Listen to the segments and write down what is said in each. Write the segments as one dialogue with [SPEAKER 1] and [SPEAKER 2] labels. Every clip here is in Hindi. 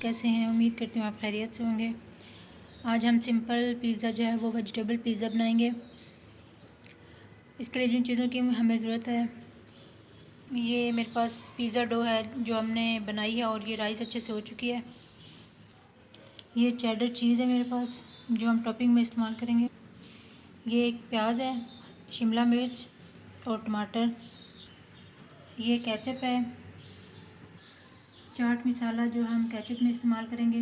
[SPEAKER 1] कैसे हैं? उम्मीद करती हूँ आप खैरियत से होंगे। आज हम सिंपल पिज़्ज़ा जो है वो वेजिटेबल पिज़्ज़ा बनाएंगे। इसके लिए जिन चीज़ों की हमें ज़रूरत है, ये मेरे पास पिज़्ज़ा डो है जो हमने बनाई है और ये राइस अच्छे से हो चुकी है। ये चेडर चीज़ है मेरे पास जो हम टॉपिंग में इस्तेमाल करेंगे। ये एक प्याज है, शिमला मिर्च और टमाटर। ये केचप है, चाट मसाला जो हम केचप में इस्तेमाल करेंगे,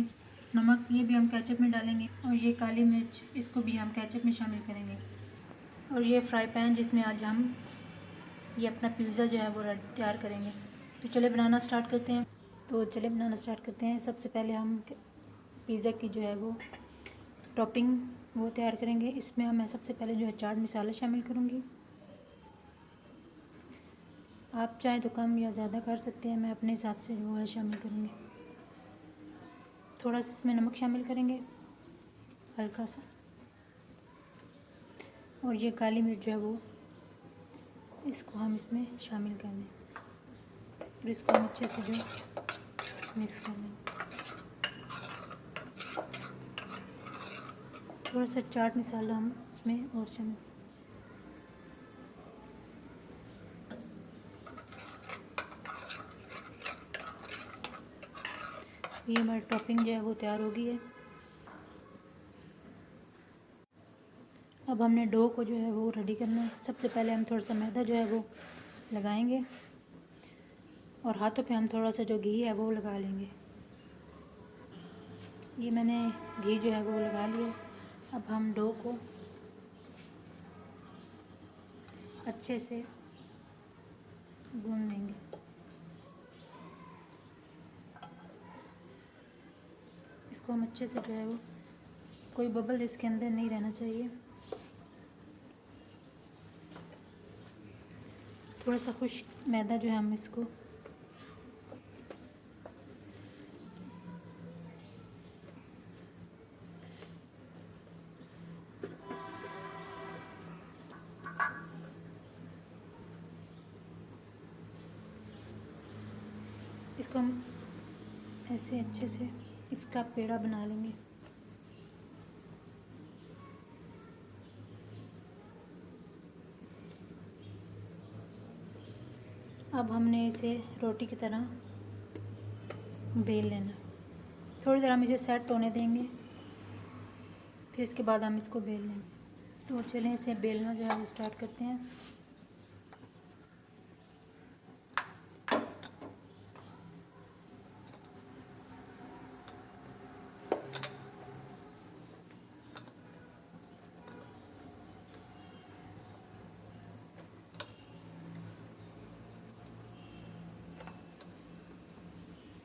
[SPEAKER 1] नमक ये भी हम केचप में डालेंगे, और ये काली मिर्च इसको भी हम केचप में शामिल करेंगे। और ये फ्राई पैन जिसमें आज हम ये अपना पिज़्ज़ा जो है वो तैयार करेंगे। तो चले बनाना स्टार्ट करते हैं। सबसे पहले हम पिज़्ज़ा की जो है वो टॉपिंग वो तैयार करेंगे। इसमें मैं सबसे पहले जो है चाट मसाला शामिल करूँगी। आप चाहें तो कम या ज़्यादा कर सकते हैं, मैं अपने हिसाब से जो है शामिल करूँगी। थोड़ा सा इसमें नमक शामिल करेंगे, हल्का सा, और ये काली मिर्च जो है वो इसको हम इसमें शामिल कर दें और इसको हम अच्छे से जो मिक्स कर लें। थोड़ा सा चाट मसाला हम इसमें और शामिल, ये हमारी टॉपिंग जो है वो तैयार हो गई है। अब हमने डो को जो है वो रेडी करना है। सबसे पहले हम थोड़ा सा मैदा जो है वो लगाएंगे और हाथों पे हम थोड़ा सा जो घी है वो लगा लेंगे। ये मैंने घी जो है वो लगा लिया। अब हम डो को अच्छे से गूंद लेंगे। इसको हम अच्छे से जो है वो, कोई बबल इसके अंदर नहीं रहना चाहिए। थोड़ा सा खुश्क मैदा जो है हम इसको हम ऐसे अच्छे से इसका पेड़ा बना लेंगे। अब हमने इसे रोटी की तरह बेल लेना। थोड़ी देर हम इसे सेट होने देंगे, फिर इसके बाद हम इसको बेल लेंगे। तो चलें इसे बेलना जो है वो स्टार्ट करते हैं।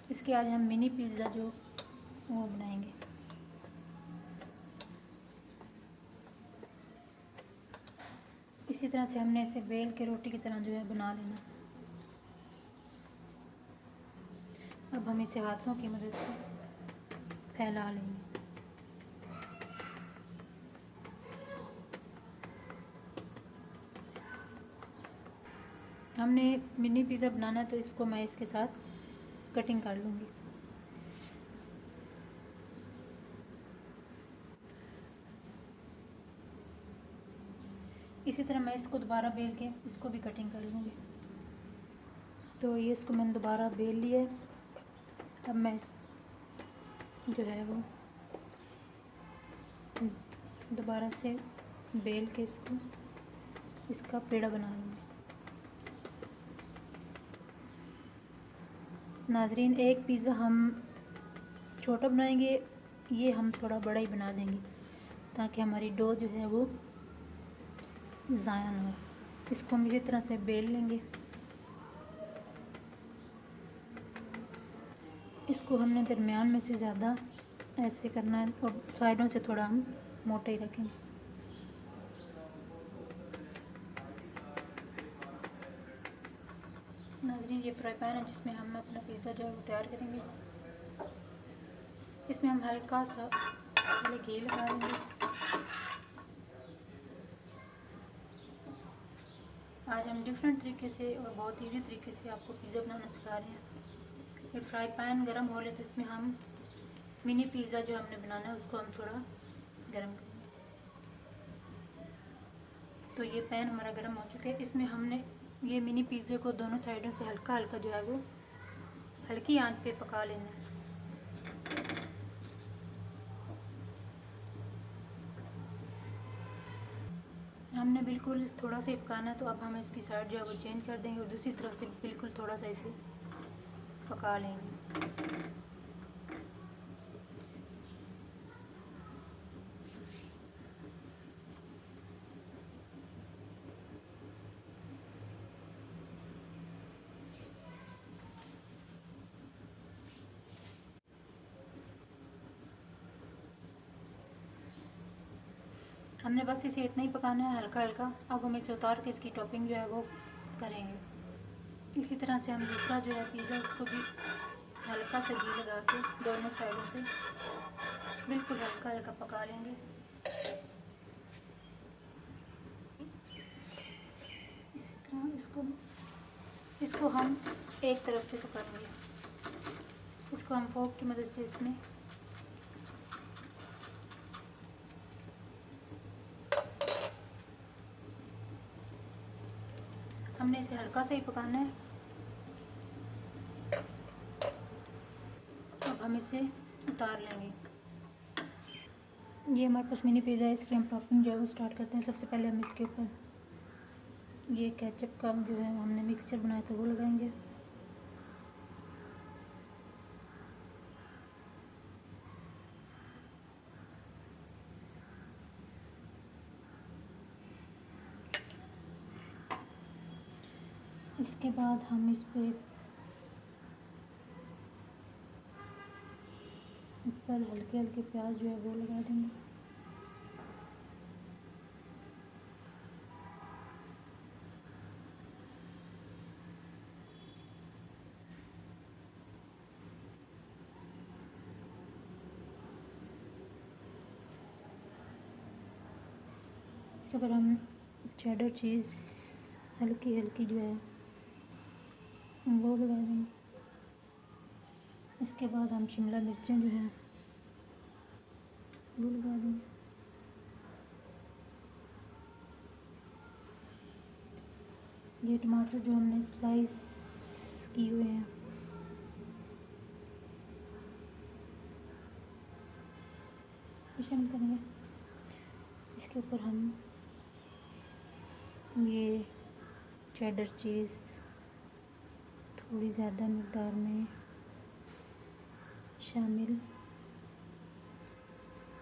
[SPEAKER 1] इसके आज हम मिनी पिज़्ज़ा जो वो बनाएंगे। इसी तरह से हमने इसे बेल के रोटी की तरह जो है बना लेना। अब हम इसे हाथों की मदद से फैला लेंगे। हमने मिनी पिज़्ज़ा बनाना है तो इसको मैं इसके साथ कटिंग कर लूँगी। इसी तरह मैं इसको दोबारा बेल के इसको भी कटिंग कर लूँगी। तो ये इसको मैंने दोबारा बेल लिया है। अब मैं इस जो है वो दोबारा से बेल के इसको इसका पेड़ा बना लूँगी। नाजरीन, एक पिज़्ज़ा हम छोटा बनाएंगे, ये हम थोड़ा बड़ा ही बना देंगे ताकि हमारी डो जो है वो ज़ाया ना हो। इसको हम इसी तरह से बेल लेंगे। इसको हमने दरमियान में से ज़्यादा ऐसे करना है और साइडों से थोड़ा हम मोटा ही रखेंगे। नाज़रीन, ये फ्राई पैन है जिसमें हम अपना पिज़्ज़ा जो है वो तैयार करेंगे। इसमें हम हल्का सा पहले घी लगा लेंगे। आज हम डिफरेंट तरीके से और बहुत इजी तरीके से आपको पिज़्ज़ा बनाना सिखा रहे हैं। ये फ्राई पैन गर्म हो ले तो इसमें हम मिनी पिज़्ज़ा जो हमने बनाना है उसको हम थोड़ा गर्म करेंगे। तो ये पैन हमारा गर्म हो चुका है। इसमें हमने ये मिनी पिज़्ज़े को दोनों साइडों से हल्का हल्का जो है वो हल्की आंच पे पका लेना है। हमने बिल्कुल थोड़ा सा ही पकाना है, तो अब हम इसकी साइड जो है वो चेंज कर देंगे और दूसरी तरफ से बिल्कुल थोड़ा सा इसे पका लेंगे। हमने बस इसे इतना ही पकाना है, हल्का हल्का। अब हम इसे उतार के इसकी टॉपिंग जो है वो करेंगे। इसी तरह से हम दूसरा जो है पिज़्ज़ा उसको भी हल्का सा घी लगा के दोनों साइडों से बिल्कुल हल्का हल्का पका लेंगे। इसी तरह इसको हम एक तरफ से पकाएंगे। इसको हम फोक की मदद से इसमें हमने इसे हल्का सा ही पकाना है। अब हम इसे उतार लेंगे। ये हमारे पास मिनी पिज़्ज़ा है, इसकी हम टॉपिंग जो है वो स्टार्ट करते हैं। सबसे पहले हम इसके ऊपर ये केचप का जो है हमने मिक्सचर बनाया था वो लगाएंगे। इसके बाद हम इस पर ऊपर हल्के हल्के प्याज जो है वो लगा देंगे। इसके बाद हम चेडर चीज़ हल्की हल्की जो है वो लगा देंगे। इसके बाद हम शिमला मिर्चें जो है वो लगा देंगे। ये टमाटर जो हमने स्लाइस किए हुए हैं शामिल करेंगे। इसके ऊपर हम ये चेडर चीज़ थोड़ी ज़्यादा मकदार में शामिल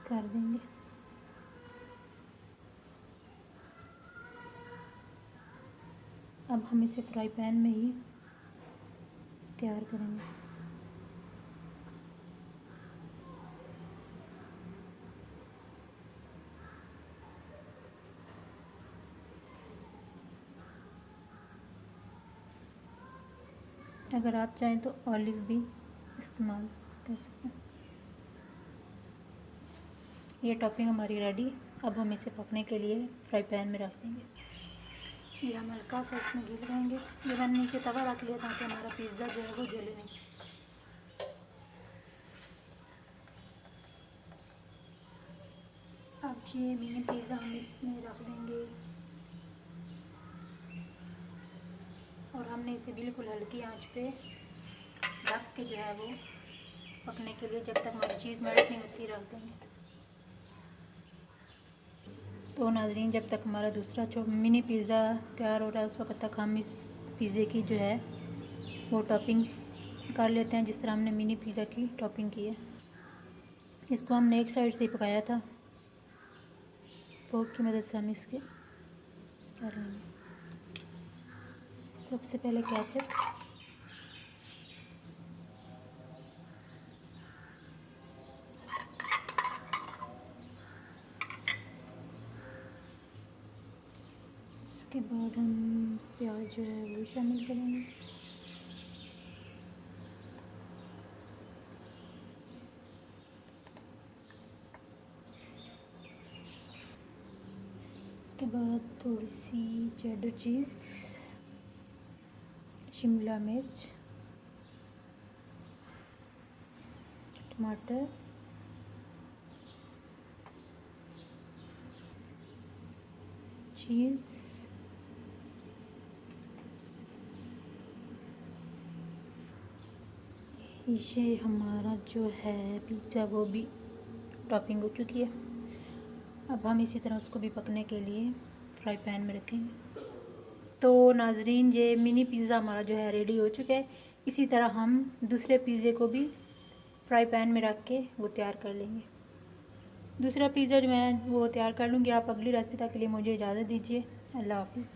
[SPEAKER 1] कर देंगे। अब हम इसे फ्राई पैन में ही तैयार करेंगे। अगर आप चाहें तो ऑलिव भी इस्तेमाल कर सकते हैं। ये टॉपिंग हमारी रेडी। अब हम इसे पकने के लिए फ्राई पैन में रख देंगे। ये हम हल्का सा इसमें घी लगाएंगे। ये मैंने नीचे तवा रख लिया ताकि हमारा पिज़्ज़ा जो है वो जले नहीं। अब ये मिनी पिज़्ज़ा हम इसमें रख देंगे और हमने इसे बिल्कुल हल्की आंच पे ढक के जो है वो पकने के लिए, जब तक हमारी चीज़ मेल्ट नहीं होती, रख देंगे। तो नाज़रीन, जब तक हमारा दूसरा जो मिनी पिज़्ज़ा तैयार हो रहा है उस वक्त तक हम इस पिज़्ज़े की जो है वो टॉपिंग कर लेते हैं जिस तरह हमने मिनी पिज़्ज़ा की टॉपिंग की है। इसको हमने एक साइड से ही पकाया था, फोर्क की मदद से हम इसके कर लेंगे। सबसे पहले केचप, इसके बाद हम प्याज जो है वो शामिल करेंगे। इसके बाद थोड़ी सी चेडर चीज़, शिमला मिर्च, टमाटर चीज़। ये हमारा जो है पिज़्ज़ा वो भी टॉपिंग हो चुकी है। अब हम इसी तरह उसको भी पकने के लिए फ्राई पैन में रखेंगे। तो नाजरीन, ये मिनी पिज़्ज़ा हमारा जो है रेडी हो चुका है। इसी तरह हम दूसरे पिज़्ज़े को भी फ्राई पैन में रख के वो तैयार कर लेंगे। दूसरा पिज़्ज़ा जो मैं वो तैयार कर लूँगी। आप अगली रेसिपी तक के लिए मुझे इजाज़त दीजिए। अल्लाह हाफ़िज़।